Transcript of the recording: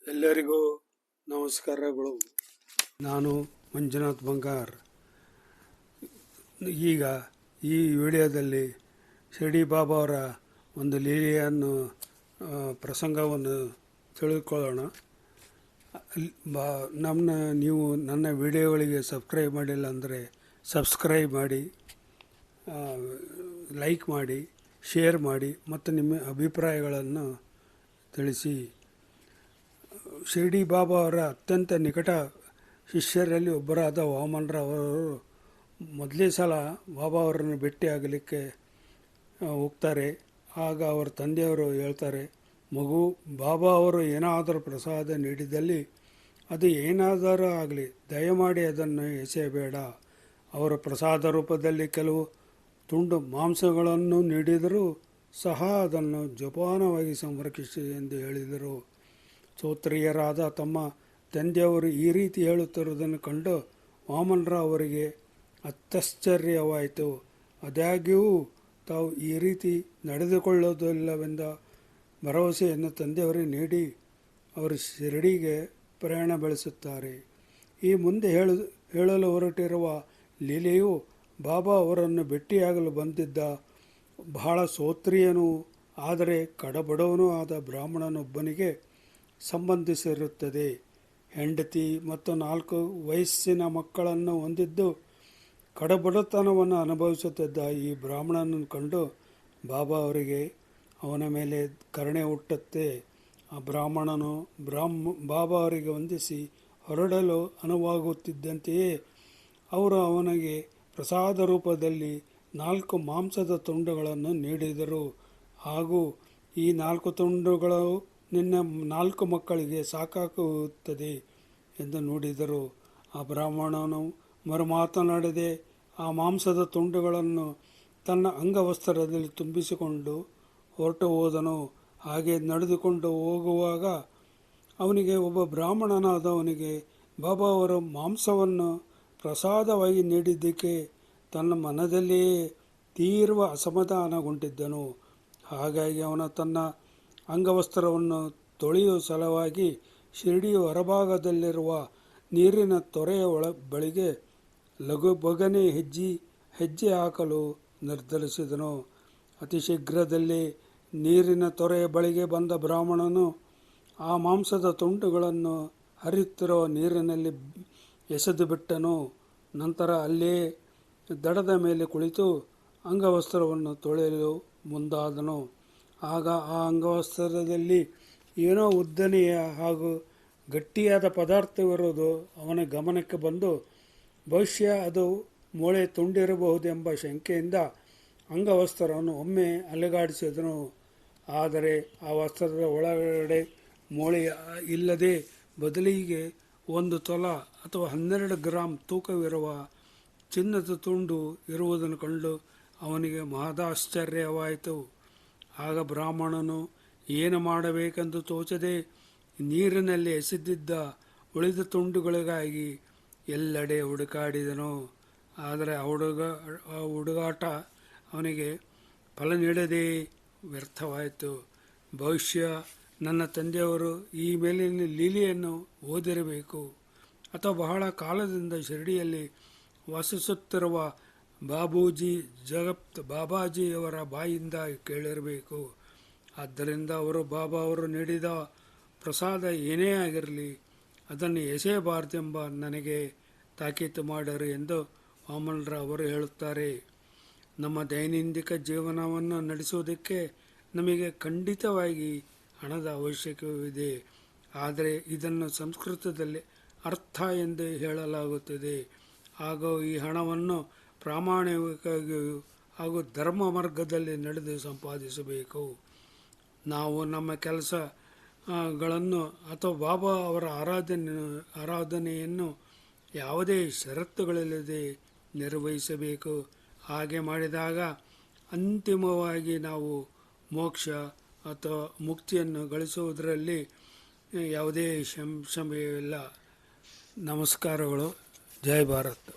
ಎಲ್ಲರಿಗೂ ನಮಸ್ಕಾರಗಳು. ನಾನು ಮಂಜುನಾಥ್ ಬಂಗಾರ್. ಈಗ ಈ ವಿಡಿಯೋದಲ್ಲಿ ಶಿರ್ಡಿ ಬಾಬಾ ಅವರ ಒಂದು ಲೀಲೆಯನ್ನು ಪ್ರಸಂಗವನ್ನು ತಿಳಿದುಕೊಳ್ಳೋಣ. ನೀವು ನನ್ನ ವಿಡಿಯೋಗಳಿಗೆ ಸಬ್ಸ್ಕ್ರೈಬ್ ಮಾಡಿಲ್ಲ ಅಂದರೆ ಸಬ್ಸ್ಕ್ರೈಬ್ ಮಾಡಿ, ಲೈಕ್ ಮಾಡಿ, ಶೇರ್ ಮಾಡಿ ಮತ್ತು ನಿಮ್ಮ ಅಭಿಪ್ರಾಯಗಳನ್ನು ತಿಳಿಸಿ. ಶಿರ್ಡಿ ಬಾಬಾ ಅವರ ಅತ್ಯಂತ ನಿಕಟ ಶಿಷ್ಯರಲ್ಲಿ ಒಬ್ಬರಾದ ವಾಮನರವರು ಮೊದಲೇ ಸಲ ಬಾಬಾ ಅವರನ್ನು ಭೇಟಿಯಾಗಲಿಕ್ಕೆ ಹೋಗ್ತಾರೆ. ಆಗ ಅವರ ತಂದೆಯವರು ಹೇಳ್ತಾರೆ, ಮಗು, ಬಾಬಾ ಅವರು ಏನಾದರೂ ಪ್ರಸಾದ ನೀಡಿದಲ್ಲಿ ಅದು ಏನಾದರೂ ಆಗಲಿ, ದಯಮಾಡಿ ಅದನ್ನು ಎಸೆಯಬೇಡ. ಅವರ ಪ್ರಸಾದ ರೂಪದಲ್ಲಿ ಕೆಲವು ತುಂಡು ಮಾಂಸಗಳನ್ನು ನೀಡಿದರೂ ಸಹ ಅದನ್ನು ಜೋಪಾನವಾಗಿ ಸಂರಕ್ಷಿಸಿ ಎಂದು ಹೇಳಿದರು. ಸ್ತೋತ್ರೀಯರಾದ ತಮ್ಮ ತಂದೆಯವರು ಈ ರೀತಿ ಹೇಳುತ್ತಿರುವುದನ್ನು ಕಂಡು ವಾಮನರ ಅವರಿಗೆ ಅತ್ಯಾಶ್ಚರ್ಯವಾಯಿತು. ಆದಾಗ್ಯೂ ತಾವು ಈ ರೀತಿ ನಡೆದುಕೊಳ್ಳುವುದಿಲ್ಲವೆಂದ ಭರವಸೆಯನ್ನು ತಂದೆಯವರಿಗೆ ನೀಡಿ ಅವರು ಶಿರಡಿಗೆ ಪ್ರಯಾಣ ಬೆಳೆಸುತ್ತಾರೆ. ಈ ಮುಂದೆ ಹೇಳಲು ಹೊರಟಿರುವ ಲೀಲೆಯು ಬಾಬಾ ಅವರನ್ನು ಭೇಟಿಯಾಗಲು ಬಂದಿದ್ದ ಬಹಳ ಸ್ತೋತ್ರೀಯನೂ ಆದರೆ ಕಡಬಡವನೂ ಆದ ಬ್ರಾಹ್ಮಣನೊಬ್ಬನಿಗೆ ಸಂಬಂಧಿಸಿರುತ್ತದೆ. ಹೆಂಡತಿ ಮತ್ತು 4 ವಯಸ್ಸಿನ ಮಕ್ಕಳನ್ನು ಹೊಂದಿದ್ದು ಕಡಬಡತನವನ್ನು ಅನುಭವಿಸುತ್ತಿದ್ದ ಈ ಬ್ರಾಹ್ಮಣನನ್ನು ಕಂಡು ಬಾಬಾ ಅವರಿಗೆ ಅವನ ಮೇಲೆ ಕರುಣೆ ಹುಟ್ಟುತ್ತೆ. ಆ ಬ್ರಾಹ್ಮಣನು ಬಾಬಾ ಅವರಿಗೆ ವಂದಿಸಿ ಹೊರಡಲು ಅನುವಾಗುತ್ತಿದ್ದಂತೆಯೇ ಅವರು ಅವನಿಗೆ ಪ್ರಸಾದ ರೂಪದಲ್ಲಿ 4 ಮಾಂಸದ ತುಂಡುಗಳನ್ನು ನೀಡಿದರು. ಹಾಗೂ ಈ 4 ತುಂಡುಗಳು ನಿನ್ನ 4 ಮಕ್ಕಳಿಗೆ ಸಾಕಾಗುತ್ತದೆ ಎಂದು ನುಡಿದರು. ಆ ಬ್ರಾಹ್ಮಣನು ಮರುಮಾತನಾಡದೆ ಆ ಮಾಂಸದ ತುಂಡುಗಳನ್ನು ತನ್ನ ಅಂಗವಸ್ತ್ರದಲ್ಲಿ ತುಂಬಿಸಿಕೊಂಡು ಹೊರಟು ಹೋದನು. ಹಾಗೆ ನಡೆದುಕೊಂಡು ಹೋಗುವಾಗ ಅವನಿಗೆ ಒಬ್ಬ ಬ್ರಾಹ್ಮಣನಾದವನಿಗೆ ಬಾಬಾ ಅವರು ಮಾಂಸವನ್ನು ಪ್ರಸಾದವಾಗಿ ನೀಡಿದ್ದಕ್ಕೆ ತನ್ನ ಮನದಲ್ಲಿಯೇ ತೀವ್ರ ಅಸಮಾಧಾನಗೊಂಡಿದ್ದನು. ಹಾಗಾಗಿ ಅವನು ತನ್ನ ಅಂಗವಸ್ತ್ರವನ್ನು ತೊಳೆಯುವ ಸಲುವಾಗಿ ಶಿರ್ಡಿಯ ಹೊರಭಾಗದಲ್ಲಿರುವ ನೀರಿನ ತೊರೆಯ ಬಳಿಗೆ ಲಘುಬಗನೆ ಹೆಜ್ಜೆ ಹಾಕಲು ನಿರ್ಧರಿಸಿದನು. ಅತಿ ಶೀಘ್ರದಲ್ಲೇ ನೀರಿನ ತೊರೆಯ ಬಳಿಗೆ ಬಂದ ಬ್ರಾಹ್ಮಣನು ಆ ಮಾಂಸದ ತುಂಡುಗಳನ್ನು ಹರಿಯುತ್ತಿರುವ ನೀರಿನಲ್ಲಿ ಎಸೆದು ಬಿಟ್ಟನು. ನಂತರ ಅಲ್ಲೇ ದಡದ ಮೇಲೆ ಕುಳಿತು ಅಂಗವಸ್ತ್ರವನ್ನು ತೊಳೆಯಲು ಮುಂದಾದನು. ಆಗ ಆ ಅಂಗವಸ್ತ್ರದಲ್ಲಿ ಏನೋ ಉದ್ದನೆಯ ಹಾಗೂ ಗಟ್ಟಿಯಾದ ಪದಾರ್ಥವಿರುವುದು ಅವನ ಗಮನಕ್ಕೆ ಬಂದು ಬಹುಶಃ ಅದು ಮೊಳೆ ತುಂಡಿರಬಹುದೆಂಬ ಶಂಕೆಯಿಂದ ಅಂಗವಸ್ತ್ರವನ್ನು ಒಮ್ಮೆ ಅಲುಗಾಡಿಸಿದನು. ಆದರೆ ಆ ವಸ್ತ್ರದ ಒಳಗಡೆ ಮೊಳೆ ಇಲ್ಲದೆ ಬದಲಿಗೆ 1 ತೊಲ ಅಥವಾ 12 ಗ್ರಾಂ ತೂಕವಿರುವ ಚಿನ್ನದ ತುಂಡು ಇರುವುದನ್ನು ಕಂಡು ಅವನಿಗೆ ಮಹದಾಶ್ಚರ್ಯವಾಯಿತು. ಆಗ ಬ್ರಾಹ್ಮಣನು ಏನು ಮಾಡಬೇಕೆಂದು ತೋಚದೆ ನೀರಿನಲ್ಲಿ ಎಸೆದಿದ್ದ ಉಳಿದ ತುಂಡುಗಳಿಗಾಗಿ ಎಲ್ಲೆಡೆ ಹುಡುಕಾಡಿದನು. ಆದರೆ ಆ ಹುಡುಗಾಟ ಅವನಿಗೆ ಫಲ ನೀಡದೆ ವ್ಯರ್ಥವಾಯಿತು. ಬಹುಶಃ ನನ್ನ ತಂದೆಯವರು ಈ ಮೇಲಿನ ಲೀಲೆಯನ್ನು ಓದಿರಬೇಕು ಅಥವಾ ಬಹಳ ಕಾಲದಿಂದ ಶಿರ್ಡಿಯಲ್ಲಿ ವಾಸಿಸುತ್ತಿರುವ ಬಾಬಾಜಿಯವರ ಬಾಯಿಂದ ಕೇಳಿರಬೇಕು. ಆದ್ದರಿಂದ ಅವರು ಬಾಬಾ ಅವರು ನೀಡಿದ ಪ್ರಸಾದ ಏನೇ ಆಗಿರಲಿ ಅದನ್ನು ಎಸೆಯಬಾರದೆಂಬ ನನಗೆ ತಾಕೀತು ಮಾಡರು ಎಂದು ವಾಮನರ ಅವರು ಹೇಳುತ್ತಾರೆ. ನಮ್ಮ ದೈನಂದಿನ ಜೀವನವನ್ನು ನಡೆಸುವುದಕ್ಕೆ ನಮಗೆ ಖಂಡಿತವಾಗಿ ಹಣದ ಅವಶ್ಯಕವಿದೆ. ಆದರೆ ಇದನ್ನು ಸಂಸ್ಕೃತದಲ್ಲಿ ಅರ್ಥ ಎಂದು ಹೇಳಲಾಗುತ್ತದೆ. ಹಾಗೂ ಈ ಹಣವನ್ನು ಪ್ರಾಮಾಣಿಕವಾಗಿಯೂ ಹಾಗೂ ಧರ್ಮ ಮಾರ್ಗದಲ್ಲಿ ನಡೆದು ಸಂಪಾದಿಸಬೇಕು. ನಾವು ನಮ್ಮ ಕೆಲಸಗಳನ್ನು ಅಥವಾ ಬಾಬಾ ಅವರ ಆರಾಧನೆಯನ್ನು ಯಾವುದೇ ಷರತ್ತುಗಳಿಲ್ಲದೆ ನಿರ್ವಹಿಸಬೇಕು. ಹಾಗೆ ಮಾಡಿದಾಗ ಅಂತಿಮವಾಗಿ ನಾವು ಮೋಕ್ಷ ಅಥವಾ ಮುಕ್ತಿಯನ್ನು ಗಳಿಸುವುದರಲ್ಲಿ ಯಾವುದೇ ಸಂಶಯವಿಲ್ಲ. ನಮಸ್ಕಾರಗಳು. ಜೈ ಭಾರತ್.